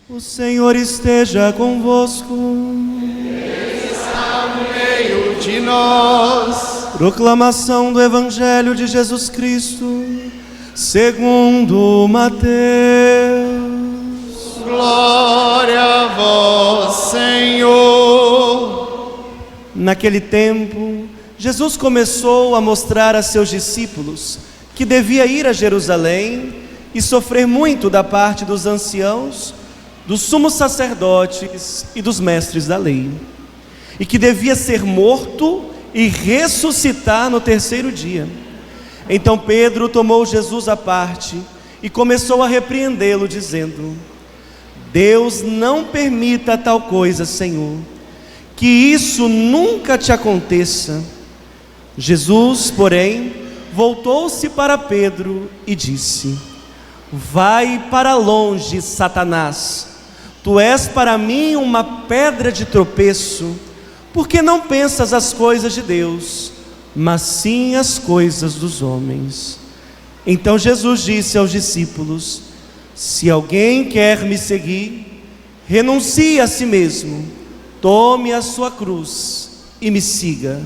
O Senhor esteja convosco. Ele está no meio de nós. Proclamação do Evangelho de Jesus Cristo, segundo Mateus. Glória a vós, Senhor. Naquele tempo, Jesus começou a mostrar a seus discípulos que devia ir a Jerusalém e sofrer muito da parte dos anciãos, dos sumos sacerdotes e dos mestres da lei, e que devia ser morto e ressuscitar no terceiro dia. Então Pedro tomou Jesus à parte e começou a repreendê-lo, dizendo: Deus não permita tal coisa, Senhor, que isso nunca te aconteça. Jesus, porém, voltou-se para Pedro e disse: Vai para longe, Satanás. Tu és para mim uma pedra de tropeço, porque não pensas as coisas de Deus, mas sim as coisas dos homens. Então Jesus disse aos discípulos: Se alguém quer me seguir, renuncie a si mesmo, tome a sua cruz e me siga.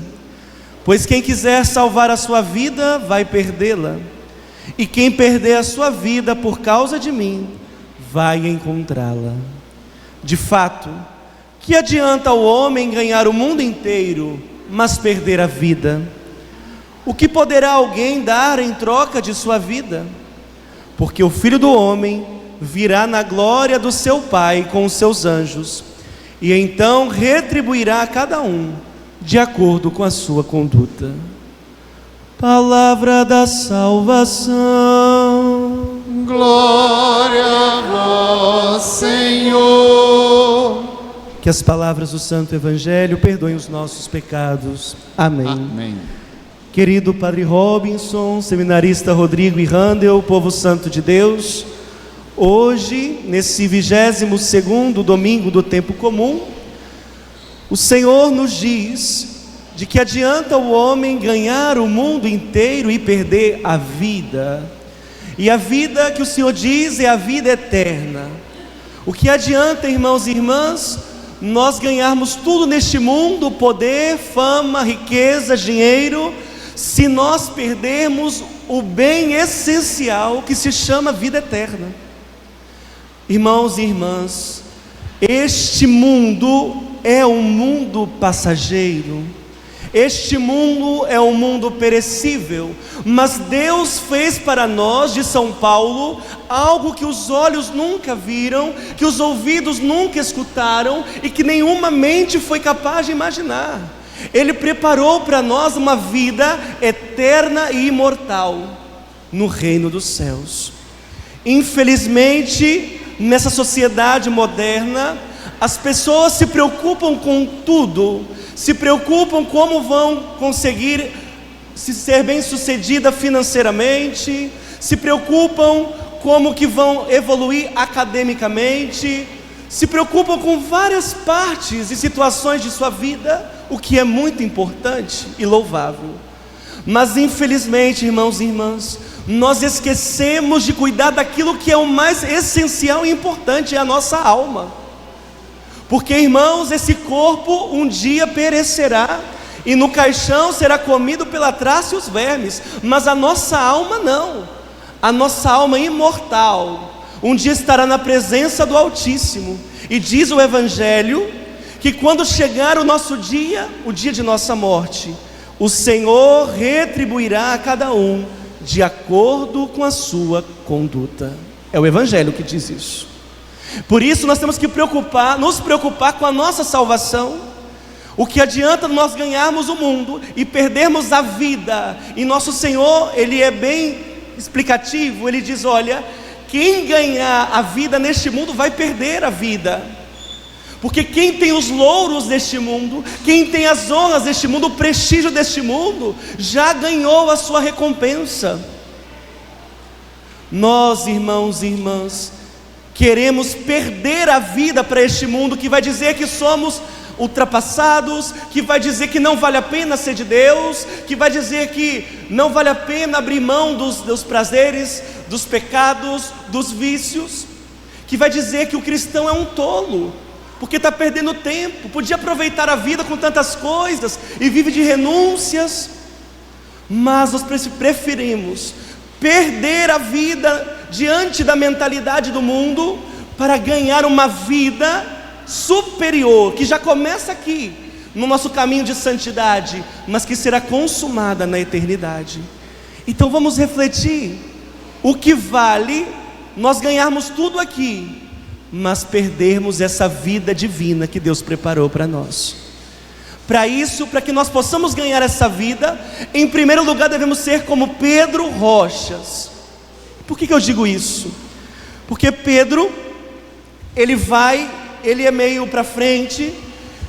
Pois quem quiser salvar a sua vida, vai perdê-la. E quem perder a sua vida por causa de mim, vai encontrá-la. De fato, que adianta o homem ganhar o mundo inteiro, mas perder a vida? O que poderá alguém dar em troca de sua vida? Porque o Filho do Homem virá na glória do seu Pai com os seus anjos, e então retribuirá a cada um de acordo com a sua conduta. Palavra da salvação. Glória a vós, Senhor. Que as palavras do Santo Evangelho perdoem os nossos pecados. Amém. Amém. Querido Padre Robinson, seminarista Rodrigo e Randel, povo santo de Deus, hoje, nesse 22º domingo do tempo comum, o Senhor nos diz de que adianta o homem ganhar o mundo inteiro e perder a vida. E a vida que o Senhor diz é a vida eterna. O que adianta, irmãos e irmãs, nós ganharmos tudo neste mundo, poder, fama, riqueza, dinheiro, se nós perdermos o bem essencial que se chama vida eterna? Irmãos e irmãs, este mundo é um mundo passageiro. Este mundo é um mundo perecível, mas Deus fez para nós, de São Paulo, algo que os olhos nunca viram, que os ouvidos nunca escutaram e que nenhuma mente foi capaz de imaginar. Ele preparou para nós uma vida eterna e imortal no reino dos céus. Infelizmente, nessa sociedade moderna, as pessoas se preocupam com tudo, se preocupam como vão conseguir se ser bem-sucedida financeiramente, se preocupam como que vão evoluir academicamente, se preocupam com várias partes e situações de sua vida, o que é muito importante e louvável. Mas infelizmente, irmãos e irmãs, nós esquecemos de cuidar daquilo que é o mais essencial e importante, é a nossa alma. Porque, irmãos, esse corpo um dia perecerá, e no caixão será comido pela traça e os vermes, mas a nossa alma não. A nossa alma imortal um dia estará na presença do Altíssimo, e diz o Evangelho que quando chegar o nosso dia, o dia de nossa morte, o Senhor retribuirá a cada um de acordo com a sua conduta. É o Evangelho que diz isso. Por isso nós temos que nos preocupar com a nossa salvação. O que adianta nós ganharmos o mundo e perdermos a vida? E nosso Senhor, Ele é bem explicativo, Ele diz: olha, quem ganhar a vida neste mundo vai perder a vida. Porque quem tem os louros deste mundo, quem tem as honras deste mundo, o prestígio deste mundo, já ganhou a sua recompensa. Nós, irmãos e irmãs, queremos perder a vida para este mundo que vai dizer que somos ultrapassados, que vai dizer que não vale a pena ser de Deus, que vai dizer que não vale a pena abrir mão dos prazeres, dos pecados, dos vícios, que vai dizer que o cristão é um tolo, porque está perdendo tempo, podia aproveitar a vida com tantas coisas e vive de renúncias. Mas nós preferimos perder a vida diante da mentalidade do mundo para ganhar uma vida superior, que já começa aqui, no nosso caminho de santidade, mas que será consumada na eternidade. Então vamos refletir: o que vale nós ganharmos tudo aqui, mas perdermos essa vida divina que Deus preparou para nós? Para isso, para que nós possamos ganhar essa vida, em primeiro lugar devemos ser como Pedro, rochas. Por que eu digo isso? Porque Pedro, ele é meio para frente.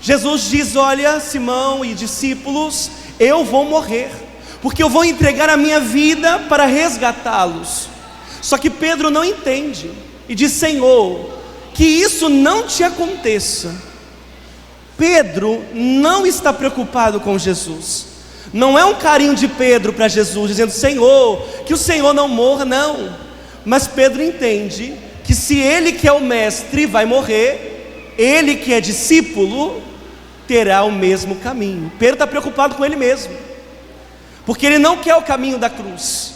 Jesus diz: olha, Simão e discípulos, eu vou morrer, porque eu vou entregar a minha vida para resgatá-los. Só que Pedro não entende e diz: Senhor, que isso não te aconteça. Pedro não está preocupado com Jesus. Não é um carinho de Pedro para Jesus, dizendo: Senhor, que o Senhor não morra, não. Mas Pedro entende que se ele que é o mestre vai morrer, ele que é discípulo terá o mesmo caminho. Pedro está preocupado com ele mesmo, porque ele não quer o caminho da cruz,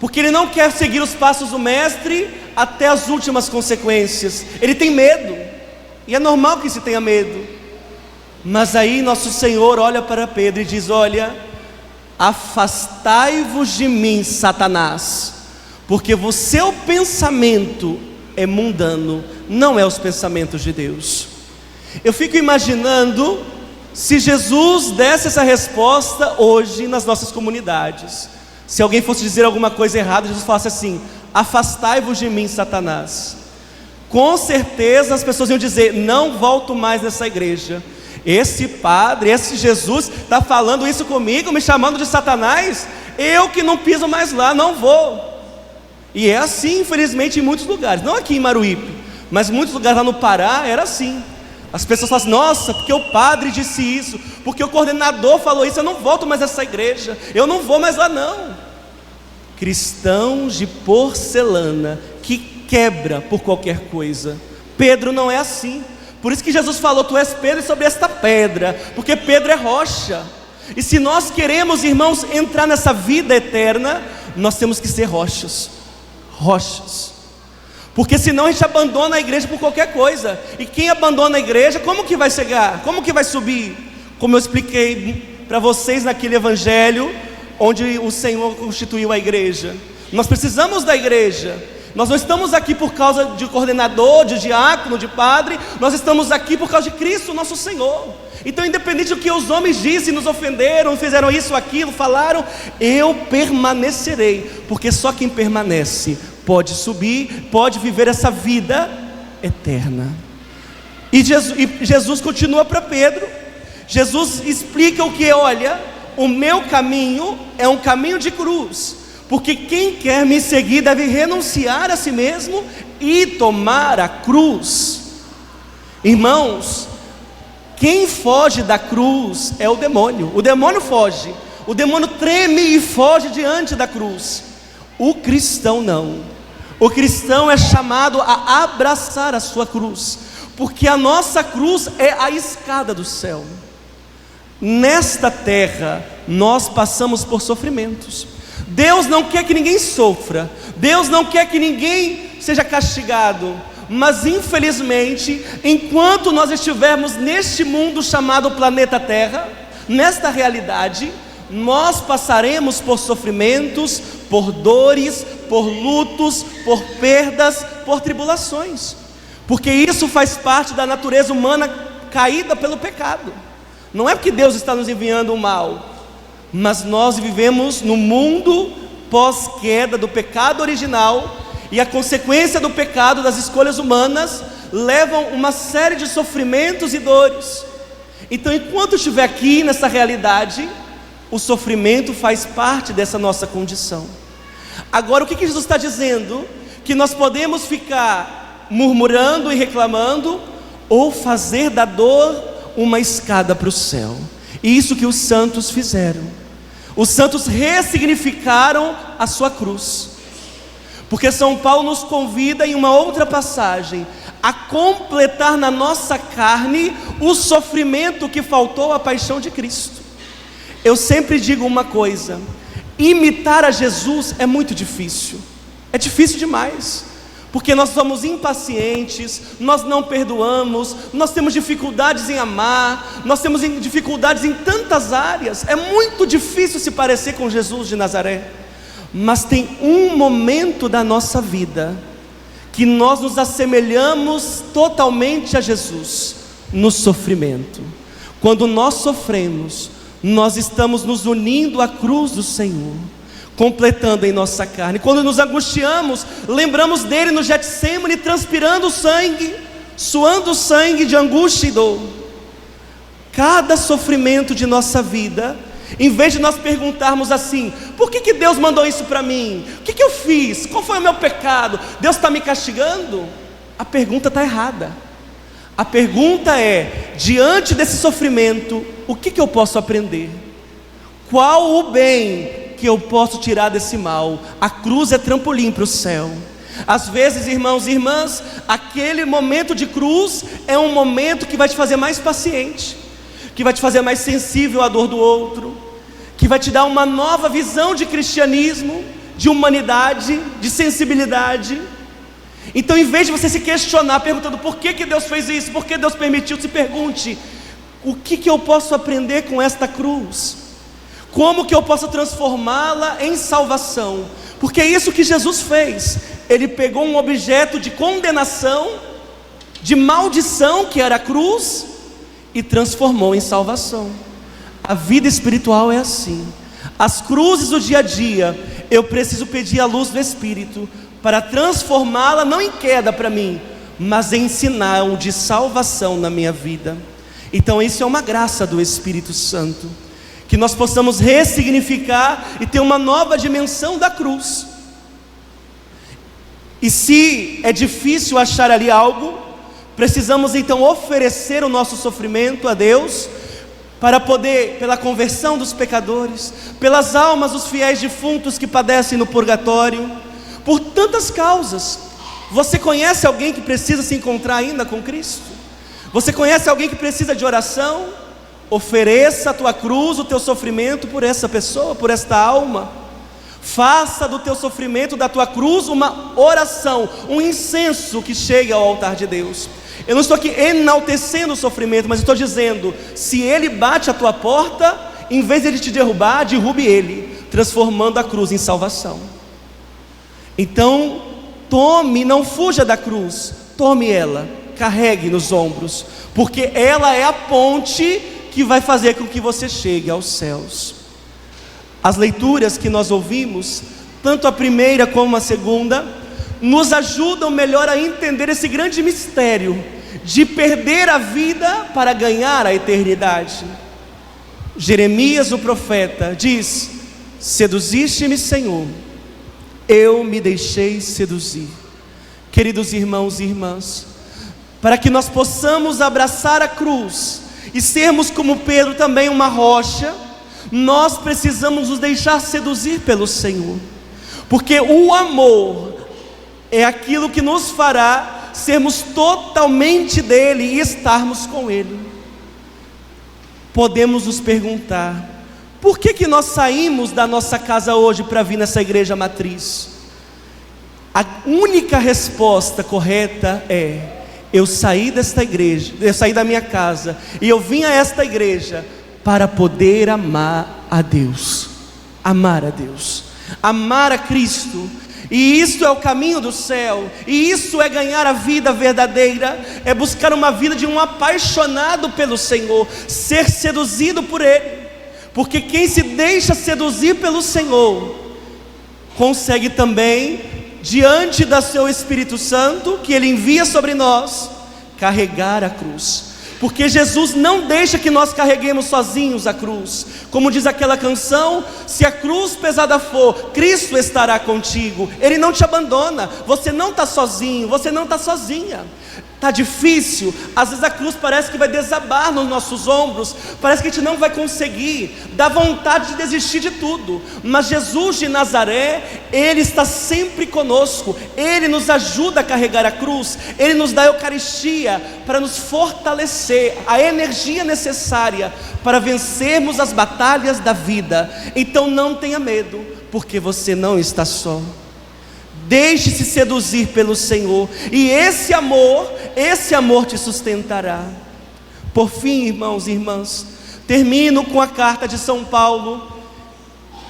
porque ele não quer seguir os passos do mestre até as últimas consequências. Ele tem medo, e é normal que se tenha medo. Mas aí nosso Senhor olha para Pedro e diz: olha, afastai-vos de mim, Satanás, porque o seu pensamento é mundano, não é os pensamentos de Deus. Eu fico imaginando se Jesus desse essa resposta hoje nas nossas comunidades. Se alguém fosse dizer alguma coisa errada, Jesus falasse assim: afastai-vos de mim, Satanás. Com certeza as pessoas iam dizer: não volto mais nessa igreja. Esse padre, esse Jesus está falando isso comigo, me chamando de Satanás. Eu que não piso mais lá, não vou. E é assim, infelizmente, em muitos lugares. Não aqui em Maruípe, mas em muitos lugares lá no Pará era assim. As pessoas falam assim: nossa, porque o padre disse isso, porque o coordenador falou isso, eu não volto mais a essa igreja, eu não vou mais lá não. Cristãos de porcelana que quebra por qualquer coisa. Pedro não é assim. Por isso que Jesus falou: tu és Pedro, e sobre esta pedra, porque Pedro é rocha. E se nós queremos, irmãos, entrar nessa vida eterna, nós temos que ser rochas. Rochas. Porque senão a gente abandona a igreja por qualquer coisa. E quem abandona a igreja, como que vai chegar? Como que vai subir? Como eu expliquei para vocês naquele evangelho onde o Senhor constituiu a igreja. Nós precisamos da igreja. Nós não estamos aqui por causa de coordenador, de diácono, de padre. Nós estamos aqui por causa de Cristo, nosso Senhor. Então, independente do que os homens dizem, nos ofenderam, fizeram isso, aquilo, falaram, eu permanecerei, porque só quem permanece pode subir, pode viver essa vida eterna. E Jesus continua para Pedro. Jesus explica o que? Olha, o meu caminho é um caminho de cruz, porque quem quer me seguir deve renunciar a si mesmo e tomar a cruz. Irmãos, quem foge da cruz é o demônio. O demônio foge, o demônio treme e foge diante da cruz. O cristão não. O cristão é chamado a abraçar a sua cruz, porque a nossa cruz é a escada do céu. Nesta terra nós passamos por sofrimentos. Deus não quer que ninguém sofra, Deus não quer que ninguém seja castigado, mas infelizmente, enquanto nós estivermos neste mundo chamado planeta Terra, nesta realidade, nós passaremos por sofrimentos, por dores, por lutos, por perdas, por tribulações, porque isso faz parte da natureza humana caída pelo pecado. Não é porque Deus está nos enviando o mal, mas nós vivemos no mundo pós-queda do pecado original, e a consequência do pecado, das escolhas humanas, levam uma série de sofrimentos e dores. Então, enquanto estiver aqui nessa realidade, o sofrimento faz parte dessa nossa condição. Agora, o que Jesus está dizendo? Que nós podemos ficar murmurando e reclamando, ou fazer da dor uma escada para o céu. E isso que os santos fizeram. Os santos ressignificaram a sua cruz. Porque São Paulo nos convida em uma outra passagem a completar na nossa carne o sofrimento que faltou à paixão de Cristo. Eu sempre digo uma coisa: imitar a Jesus é muito difícil, é difícil demais, porque nós somos impacientes, nós não perdoamos, nós temos dificuldades em amar, nós temos dificuldades em tantas áreas. É muito difícil se parecer com Jesus de Nazaré. Mas tem um momento da nossa vida que nós nos assemelhamos totalmente a Jesus, no sofrimento. Quando nós sofremos, nós estamos nos unindo à cruz do Senhor, completando em nossa carne. Quando nos angustiamos, lembramos dele no Getsêmani, transpirando sangue, suando sangue de angústia e dor. Cada sofrimento de nossa vida, em vez de nós perguntarmos assim: por que Deus mandou isso para mim? O que eu fiz? Qual foi o meu pecado? Deus está me castigando? A pergunta está errada. A pergunta é: diante desse sofrimento, o que eu posso aprender? Qual o bem que eu posso tirar desse mal? A cruz é trampolim para o céu. Às vezes, irmãos e irmãs, aquele momento de cruz é um momento que vai te fazer mais paciente, que vai te fazer mais sensível à dor do outro, que vai te dar uma nova visão de cristianismo, de humanidade, de sensibilidade. Então, em vez de você se questionar, perguntando por que Deus fez isso, por que Deus permitiu, se pergunte: o que eu posso aprender com esta cruz? Como que eu posso transformá-la em salvação? Porque é isso que Jesus fez. Ele pegou um objeto de condenação, de maldição, que era a cruz, e transformou em salvação. A vida espiritual é assim. As cruzes do dia a dia, eu preciso pedir a luz do Espírito para transformá-la não em queda para mim, mas em sinal de salvação na minha vida. Então isso é uma graça do Espírito Santo, que nós possamos ressignificar e ter uma nova dimensão da cruz. E se é difícil achar ali algo, precisamos então oferecer o nosso sofrimento a Deus, para poder, pela conversão dos pecadores, pelas almas dos fiéis defuntos que padecem no purgatório, por tantas causas. Você conhece alguém que precisa se encontrar ainda com Cristo? Você conhece alguém que precisa de oração? Ofereça a tua cruz, o teu sofrimento por essa pessoa, por esta alma. Faça do teu sofrimento, da tua cruz, uma oração, um incenso que chegue ao altar de Deus. Eu não estou aqui enaltecendo o sofrimento, mas estou dizendo: se ele bate a tua porta, em vez de ele te derrubar, derrube ele, transformando a cruz em salvação. Então, tome, não fuja da cruz, tome ela, carregue nos ombros, porque ela é a ponte que vai fazer com que você chegue aos céus. As leituras que nós ouvimos, tanto a primeira como a segunda, nos ajudam melhor a entender esse grande mistério de perder a vida para ganhar a eternidade. Jeremias, o profeta, diz: seduziste-me, Senhor, eu me deixei seduzir. Queridos irmãos e irmãs, para que nós possamos abraçar a cruz e sermos como Pedro também uma rocha, nós precisamos nos deixar seduzir pelo Senhor, porque o amor é aquilo que nos fará sermos totalmente dele e estarmos com ele. Podemos nos perguntar: por que nós saímos da nossa casa hoje para vir nessa igreja matriz? A única resposta correta é: eu saí desta igreja, eu saí da minha casa e eu vim a esta igreja para poder amar a Deus, amar a Deus, amar a Cristo. E isso é o caminho do céu, e isso é ganhar a vida verdadeira, é buscar uma vida de um apaixonado pelo Senhor, ser seduzido por Ele, porque quem se deixa seduzir pelo Senhor, consegue também, diante do seu Espírito Santo, que Ele envia sobre nós, carregar a cruz. Porque Jesus não deixa que nós carreguemos sozinhos a cruz. Como diz aquela canção: se a cruz pesada for, Cristo estará contigo. Ele não te abandona, você não está sozinho, você não está sozinha. Está difícil, às vezes a cruz parece que vai desabar nos nossos ombros, parece que a gente não vai conseguir, dá vontade de desistir de tudo, mas Jesus de Nazaré, Ele está sempre conosco, Ele nos ajuda a carregar a cruz, Ele nos dá a Eucaristia para nos fortalecer, a energia necessária para vencermos as batalhas da vida. Então não tenha medo, porque você não está só. Deixe-se seduzir pelo Senhor, e esse amor te sustentará. Por fim, irmãos e irmãs, termino com a carta de São Paulo,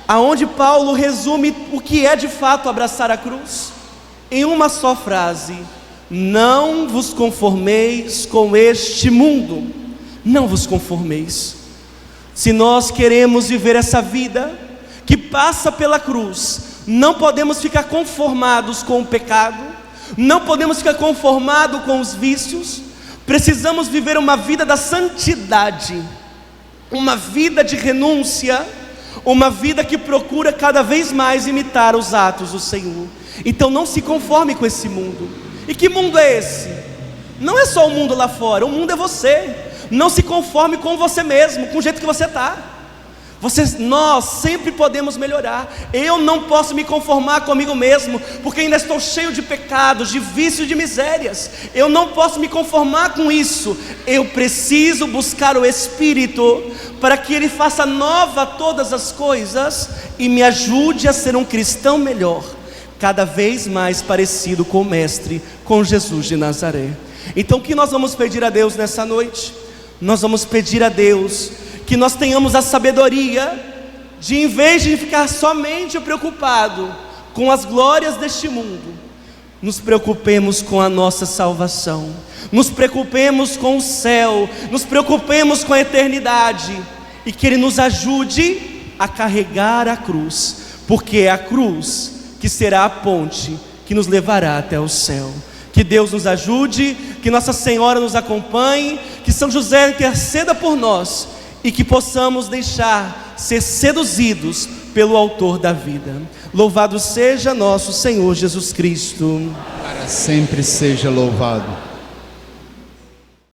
aonde Paulo resume o que é de fato abraçar a cruz, em uma só frase: não vos conformeis com este mundo. Não vos conformeis. Se nós queremos viver essa vida que passa pela cruz, não podemos ficar conformados com o pecado, não podemos ficar conformados com os vícios, precisamos viver uma vida da santidade, uma vida de renúncia, uma vida que procura cada vez mais imitar os atos do Senhor. Então não se conforme com esse mundo. E que mundo é esse? Não é só o mundo lá fora, o mundo é você. Não se conforme com você mesmo, com o jeito que você está. Nós sempre podemos melhorar. Eu não posso me conformar comigo mesmo, porque ainda estou cheio de pecados, de vícios, de misérias. Eu não posso me conformar com isso. Eu preciso buscar o Espírito, para que Ele faça nova todas as coisas, e me ajude a ser um cristão melhor, cada vez mais parecido com o Mestre, com Jesus de Nazaré. Então o que nós vamos pedir a Deus nessa noite? Nós vamos pedir a Deus que nós tenhamos a sabedoria de, em vez de ficar somente preocupado com as glórias deste mundo, nos preocupemos com a nossa salvação, nos preocupemos com o céu, nos preocupemos com a eternidade, e que Ele nos ajude a carregar a cruz, porque é a cruz que será a ponte que nos levará até o céu. Que Deus nos ajude, que Nossa Senhora nos acompanhe, que São José interceda por nós, e que possamos deixar ser seduzidos pelo Autor da vida. Louvado seja nosso Senhor Jesus Cristo. Para sempre seja louvado.